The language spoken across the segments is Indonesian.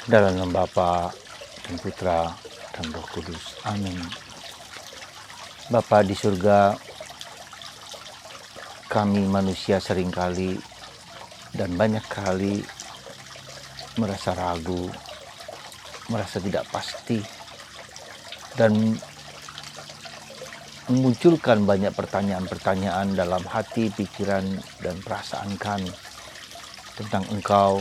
Dalam nama Bapa dan Putra dan Roh Kudus. Amin. Bapa di surga, kami manusia seringkali dan banyak kali merasa ragu, merasa tidak pasti, dan memunculkan banyak pertanyaan-pertanyaan dalam hati, pikiran, dan perasaan kami tentang Engkau,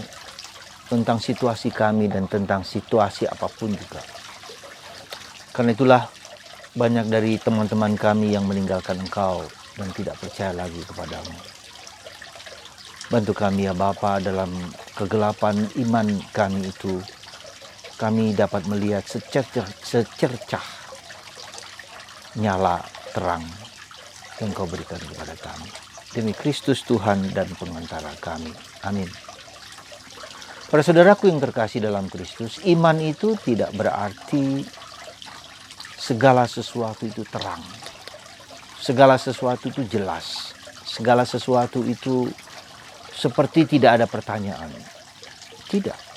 tentang situasi kami, dan tentang situasi apapun juga. Karena itulah banyak dari teman-teman kami yang meninggalkan Engkau dan tidak percaya lagi kepadamu. Bantu kami ya Bapa, dalam kegelapan iman kami itu, kami dapat melihat secercah nyala terang yang Kau berikan kepada kami. Demi Kristus Tuhan dan pengantara kami. Amin. Para saudaraku yang terkasih dalam Kristus, iman itu tidak berarti segala sesuatu itu terang. Segala sesuatu itu jelas. Segala sesuatu itu seperti tidak ada pertanyaan. Tidak.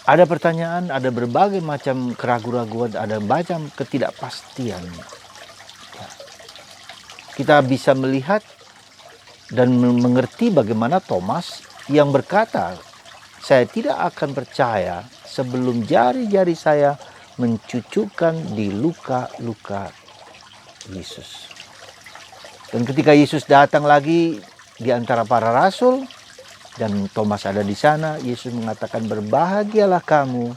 Ada pertanyaan, ada berbagai macam keraguan-raguan, ada macam ketidakpastian. Kita bisa melihat dan mengerti bagaimana Thomas yang berkata, saya tidak akan percaya sebelum jari-jari saya mencucukkan di luka-luka Yesus. Dan ketika Yesus datang lagi di antara para rasul dan Thomas ada di sana, Yesus mengatakan, berbahagialah kamu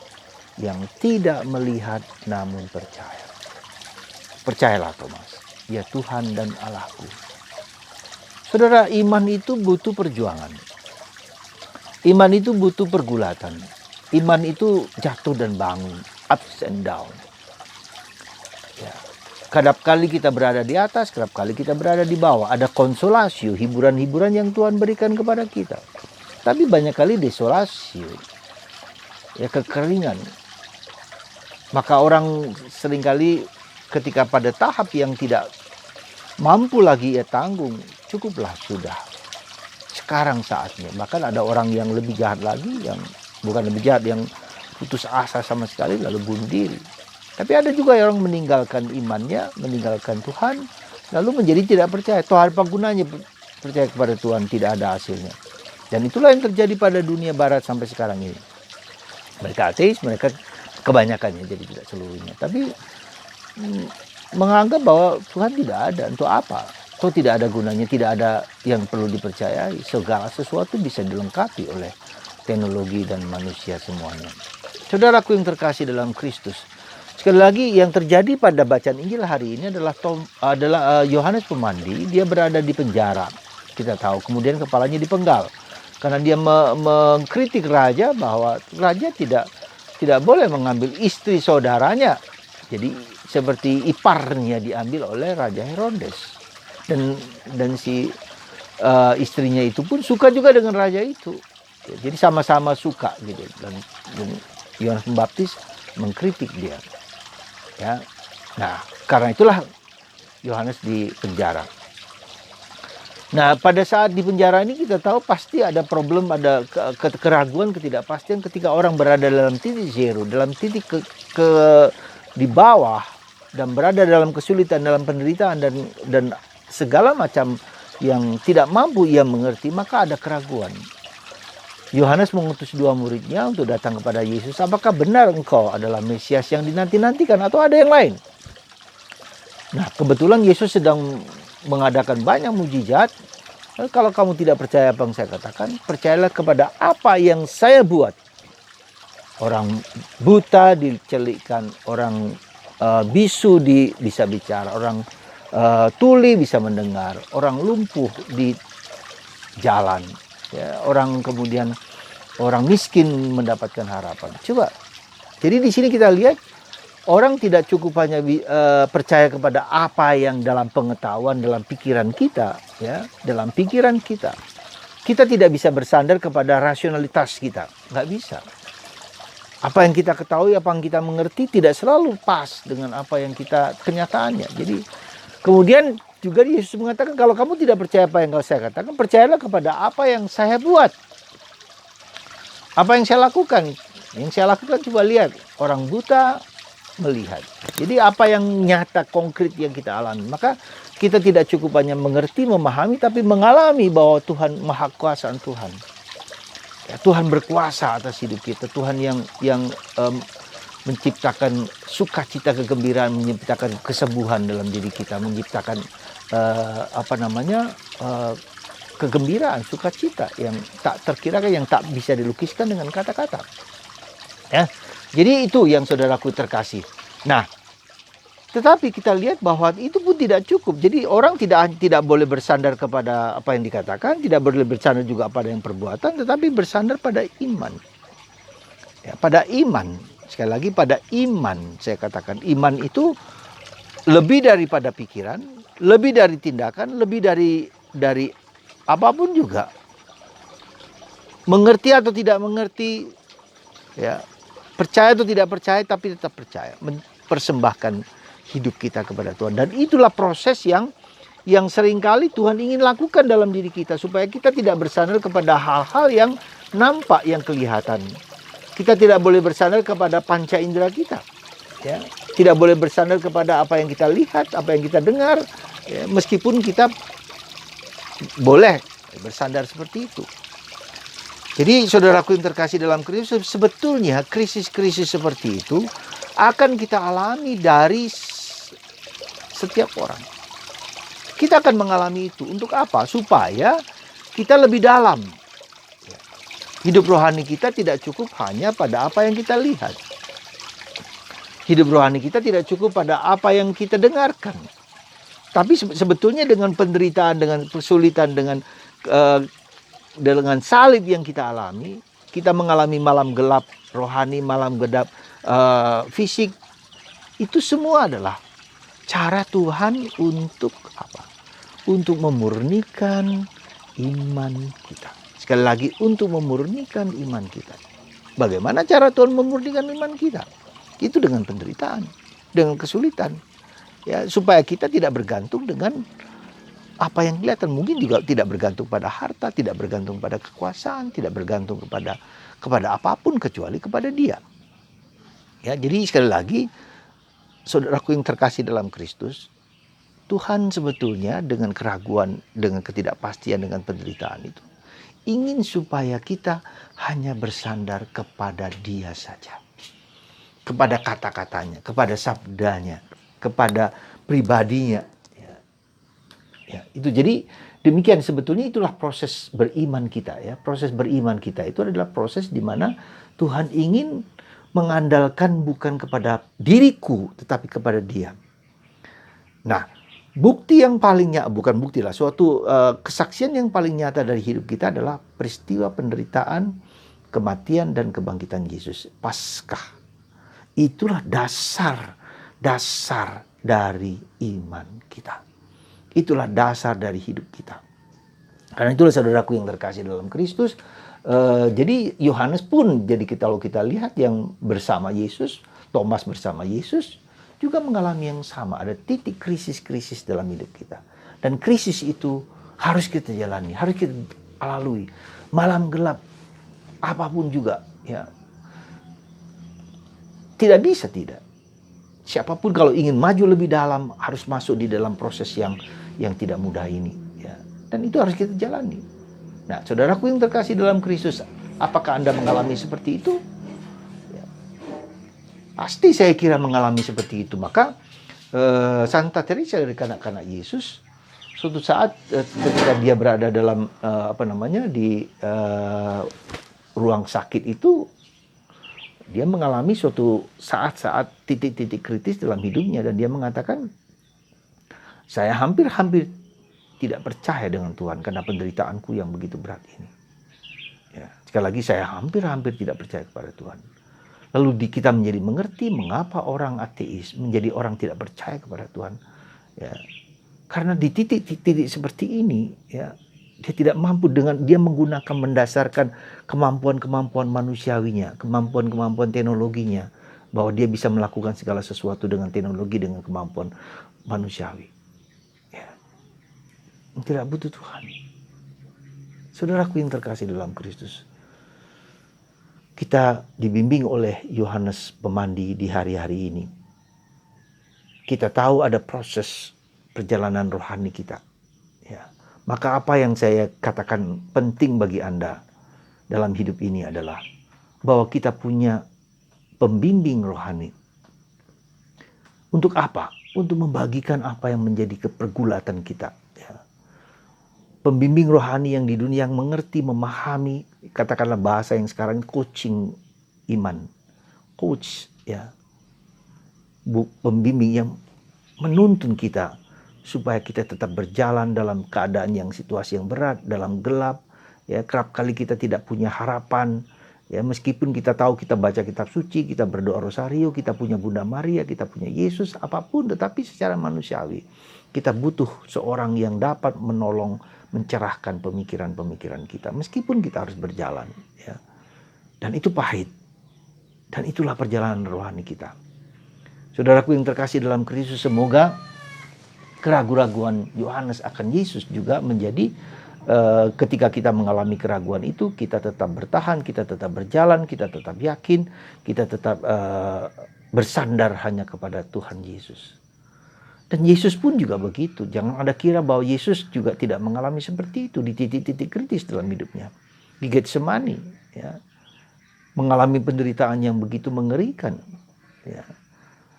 yang tidak melihat namun percaya. Percayalah Thomas, ya Tuhan dan Allahku. Saudara, iman itu butuh perjuangan. Iman itu butuh pergulatan. Iman itu jatuh dan bangun, ups and down. Ya. Kadang kali kita berada di atas, kadang kali kita berada di bawah. Ada konsolasi, hiburan-hiburan yang Tuhan berikan kepada kita. Tapi banyak kali desolasi, ya kekeringan. Maka orang seringkali ketika pada tahap yang tidak mampu lagi ia tanggung, cukuplah sudah. Sekarang saatnya. Bahkan ada orang yang lebih jahat lagi, yang bukan lebih jahat, yang putus asa sama sekali lalu bunuh diri. Tapi ada juga orang meninggalkan imannya, meninggalkan Tuhan, lalu menjadi tidak percaya. Toh apa gunanya percaya kepada Tuhan, tidak ada hasilnya. Dan itulah yang terjadi pada dunia barat sampai sekarang ini. Mereka ateis, mereka kebanyakannya, jadi tidak seluruhnya. Tapi menganggap bahwa Tuhan tidak ada, untuk apa? Toh tidak ada gunanya, tidak ada yang perlu dipercayai. Segala sesuatu bisa dilengkapi oleh teknologi dan manusia semuanya. Saudaraku yang terkasih dalam Kristus, sekali lagi yang terjadi pada bacaan Injil hari ini adalah Yohanes Pemandi. Dia berada di penjara, kita tahu. Kemudian kepalanya dipenggal karena dia mengkritik raja bahwa raja tidak boleh mengambil istri saudaranya. Jadi seperti iparnya diambil oleh Raja Herodes. Dan si istrinya itu pun suka juga dengan raja itu. Jadi sama-sama suka gitu. Dan Yohanes Pembaptis mengkritik dia. Ya. Nah, karena itulah Yohanes di penjara. Nah, pada saat di penjara ini kita tahu pasti ada problem, ada keraguan, ketidakpastian ketika orang berada dalam titik zero, dalam titik di bawah, dan berada dalam kesulitan, dalam penderitaan dan segala macam yang tidak mampu ia mengerti, maka ada keraguan. Yohanes mengutus 2 muridnya untuk datang kepada Yesus. Apakah benar engkau adalah Mesias yang dinanti-nantikan atau ada yang lain? Nah, kebetulan Yesus sedang mengadakan banyak mukjizat. Kalau kamu tidak percaya apa yang saya katakan, percayalah kepada apa yang saya buat. Orang buta dicelikkan, orang bisu bisa bicara, orang tuli bisa mendengar, orang lumpuh di jalan, ya, orang miskin mendapatkan harapan. Coba, jadi di sini kita lihat orang tidak cukup hanya percaya kepada apa yang dalam pengetahuan, dalam pikiran kita, ya, dalam pikiran kita. Kita tidak bisa bersandar kepada rasionalitas kita, nggak bisa. Apa yang kita ketahui, apa yang kita mengerti tidak selalu pas dengan apa yang kita kenyataannya. Jadi kemudian juga Yesus mengatakan, kalau kamu tidak percaya apa yang saya katakan, percayalah kepada apa yang saya buat. Apa yang saya lakukan? Yang saya lakukan coba lihat, orang buta melihat. Jadi apa yang nyata konkret yang kita alami. Maka kita tidak cukup hanya mengerti, memahami, tapi mengalami bahwa Tuhan, maha kuasaan Tuhan. Ya, Tuhan berkuasa atas hidup kita. Tuhan yang menciptakan sukacita, kegembiraan, menciptakan kesembuhan dalam diri kita, menciptakan kegembiraan, sukacita yang tak terkirakan, yang tak bisa dilukiskan dengan kata-kata. Ya, jadi itu yang saudaraku terkasih. Nah, tetapi kita lihat bahwa itu pun tidak cukup. Jadi orang tidak boleh bersandar kepada apa yang dikatakan, tidak boleh bersandar juga pada yang perbuatan, tetapi bersandar pada iman. Ya, pada iman. Sekali lagi pada iman. Saya katakan iman itu lebih daripada pikiran, lebih dari tindakan, lebih dari apapun juga. Mengerti atau tidak mengerti, ya, percaya atau tidak percaya, tapi tetap percaya. Mempersembahkan hidup kita kepada Tuhan. Dan itulah proses yang seringkali Tuhan ingin lakukan dalam diri kita. Supaya kita tidak bersandar kepada hal-hal yang nampak, yang kelihatan. Kita tidak boleh bersandar kepada panca indera kita. Ya. Tidak boleh bersandar kepada apa yang kita lihat, apa yang kita dengar. Ya. Meskipun kita boleh bersandar seperti itu. Jadi saudaraku yang terkasih dalam Kristus, sebetulnya krisis-krisis seperti itu akan kita alami dari setiap orang. Kita akan mengalami itu. Untuk apa? Supaya kita lebih dalam. Hidup rohani kita tidak cukup hanya pada apa yang kita lihat. Hidup rohani kita tidak cukup pada apa yang kita dengarkan. Tapi sebetulnya dengan penderitaan, dengan kesulitan, dengan salib yang kita alami, kita mengalami malam gelap rohani, malam gelap fisik. Itu semua adalah cara Tuhan untuk apa? Untuk memurnikan iman kita. Sekali lagi, untuk memurnikan iman kita. Bagaimana cara Tuhan memurnikan iman kita? Itu dengan penderitaan, dengan kesulitan. Ya, supaya kita tidak bergantung dengan apa yang kelihatan. Mungkin juga tidak bergantung pada harta, tidak bergantung pada kekuasaan, tidak bergantung kepada apapun kecuali kepada Dia. Ya, jadi sekali lagi, saudaraku yang terkasih dalam Kristus, Tuhan sebetulnya dengan keraguan, dengan ketidakpastian, dengan penderitaan itu, ingin supaya kita hanya bersandar kepada Dia saja. Kepada kata-katanya, kepada sabdanya, kepada pribadinya. Ya, itu jadi demikian, sebetulnya itulah proses beriman kita, ya. Proses beriman kita itu adalah proses di mana Tuhan ingin mengandalkan bukan kepada diriku tetapi kepada Dia. Nah, bukti yang paling nyata, bukan bukti lah, suatu kesaksian yang paling nyata dari hidup kita adalah peristiwa penderitaan, kematian dan kebangkitan Yesus, Paskah. Itulah dasar dari iman kita. Itulah dasar dari hidup kita. Karena itulah saudaraku yang terkasih dalam Kristus. Jadi Yohanes pun, jadi kalau kita lihat yang bersama Yesus, Thomas bersama Yesus, juga mengalami yang sama. Ada titik krisis-krisis dalam hidup kita. Dan krisis itu harus kita jalani, harus kita lalui. Malam gelap, apapun juga. Ya. Tidak bisa tidak. Siapapun kalau ingin maju lebih dalam, harus masuk di dalam proses yang tidak mudah ini. Ya. Dan itu harus kita jalani. Nah, saudaraku yang terkasih dalam Kristus, apakah Anda mengalami seperti itu? Ya. Pasti saya kira mengalami seperti itu. Maka Santa Teresa dari kanak-kanak Yesus, suatu saat ketika dia berada dalam di ruang sakit itu, dia mengalami suatu saat-saat titik-titik kritis dalam hidupnya, dan dia mengatakan, saya hampir-hampir tidak percaya dengan Tuhan karena penderitaanku yang begitu berat ini. Ya, sekali lagi, saya hampir-hampir tidak percaya kepada Tuhan. Lalu kita menjadi mengerti mengapa orang ateis menjadi orang tidak percaya kepada Tuhan. Ya, karena di titik-titik seperti ini, ya, dia tidak mampu dia menggunakan, mendasarkan kemampuan-kemampuan manusiawinya, kemampuan-kemampuan teknologinya, bahwa dia bisa melakukan segala sesuatu dengan teknologi, dengan kemampuan manusiawi. Ya. Tidak butuh Tuhan. Saudaraku yang terkasih dalam Kristus, kita dibimbing oleh Yohanes Pemandi di hari-hari ini. Kita tahu ada proses perjalanan rohani kita. Ya. Maka apa yang saya katakan penting bagi Anda dalam hidup ini adalah bahwa kita punya pembimbing rohani. Untuk apa? Untuk membagikan apa yang menjadi kepergulatan kita. Ya. Pembimbing rohani yang di dunia yang mengerti, memahami, katakanlah bahasa yang sekarang coaching iman. Coach, ya. Pembimbing yang menuntun kita supaya kita tetap berjalan dalam keadaan yang situasi yang berat, dalam gelap. Ya, kerap kali kita tidak punya harapan. Ya, meskipun kita tahu kita baca kitab suci, kita berdoa rosario, kita punya Bunda Maria, kita punya Yesus, apapun, tetapi secara manusiawi kita butuh seorang yang dapat menolong, mencerahkan pemikiran-pemikiran kita, meskipun kita harus berjalan. Ya. Dan itu pahit. Dan itulah perjalanan rohani kita. Saudaraku yang terkasih dalam Kristus, semoga keraguan-raguan Yohanes akan Yesus juga menjadi ketika kita mengalami keraguan itu, kita tetap bertahan, kita tetap berjalan, kita tetap yakin, kita tetap bersandar hanya kepada Tuhan Yesus. Dan Yesus pun juga begitu. Jangan ada kira bahwa Yesus juga tidak mengalami seperti itu di titik-titik kritis dalam hidupnya. Di Getsemani, ya, mengalami penderitaan yang begitu mengerikan. Ya.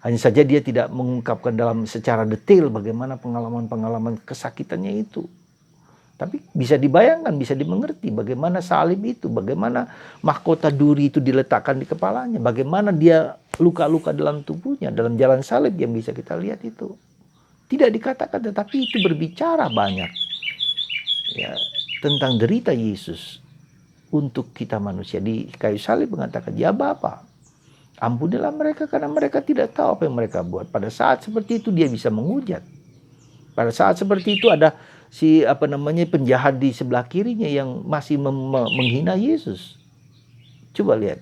Hanya saja dia tidak mengungkapkan dalam secara detail bagaimana pengalaman-pengalaman kesakitannya itu. Tapi bisa dibayangkan, bisa dimengerti bagaimana salib itu, bagaimana mahkota duri itu diletakkan di kepalanya, bagaimana dia luka-luka dalam tubuhnya, dalam jalan salib yang bisa kita lihat itu. Tidak dikatakan, tetapi itu berbicara banyak, ya, tentang derita Yesus untuk kita manusia. Di kayu salib mengatakan, ya Bapa, ampunilah mereka karena mereka tidak tahu apa yang mereka buat. Pada saat seperti itu dia bisa menghujat. Pada saat seperti itu ada si penjahat di sebelah kirinya yang masih menghina Yesus. Coba lihat.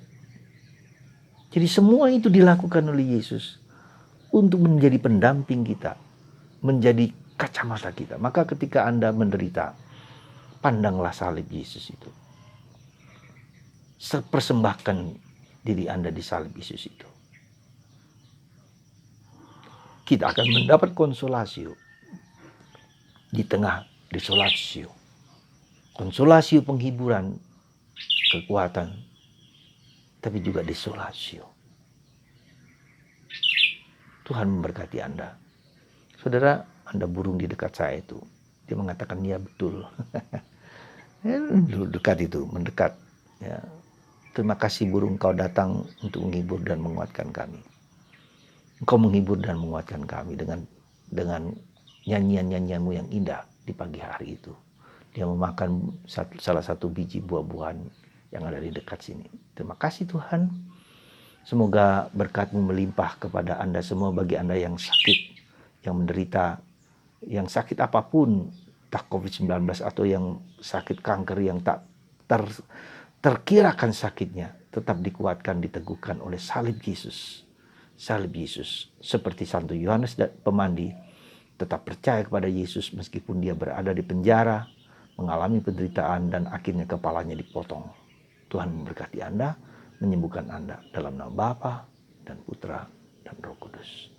Jadi semua itu dilakukan oleh Yesus untuk menjadi pendamping kita, menjadi kacamata kita. Maka ketika Anda menderita, pandanglah salib Yesus itu. Persembahkan diri Anda di salib Yesus itu. Kita akan mendapat konsolasi di tengah desolasio. Konsolasio penghiburan, kekuatan, tapi juga desolasio. Tuhan memberkati Anda. Saudara, Anda burung di dekat saya itu. Dia mengatakan, ya betul. Dekat itu, mendekat. Ya. Terima kasih burung, kau datang untuk menghibur dan menguatkan kami. Engkau menghibur dan menguatkan kami dengan nyanyian-nyanyianmu yang indah di pagi hari itu. Dia memakan salah satu biji buah-buahan yang ada di dekat sini. Terima kasih Tuhan. Semoga berkat-Mu melimpah kepada Anda semua, bagi Anda yang sakit, yang menderita, yang sakit apapun, tak COVID-19 atau yang sakit kanker yang tak terkirakan sakitnya, tetap dikuatkan, diteguhkan oleh salib Yesus. Salib Yesus. Seperti Santo Yohanes Pemandi, tetap percaya kepada Yesus meskipun dia berada di penjara, mengalami penderitaan, dan akhirnya kepalanya dipotong. Tuhan memberkati Anda, menyembuhkan Anda dalam nama Bapa dan Putra dan Roh Kudus.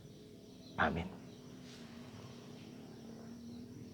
Amin.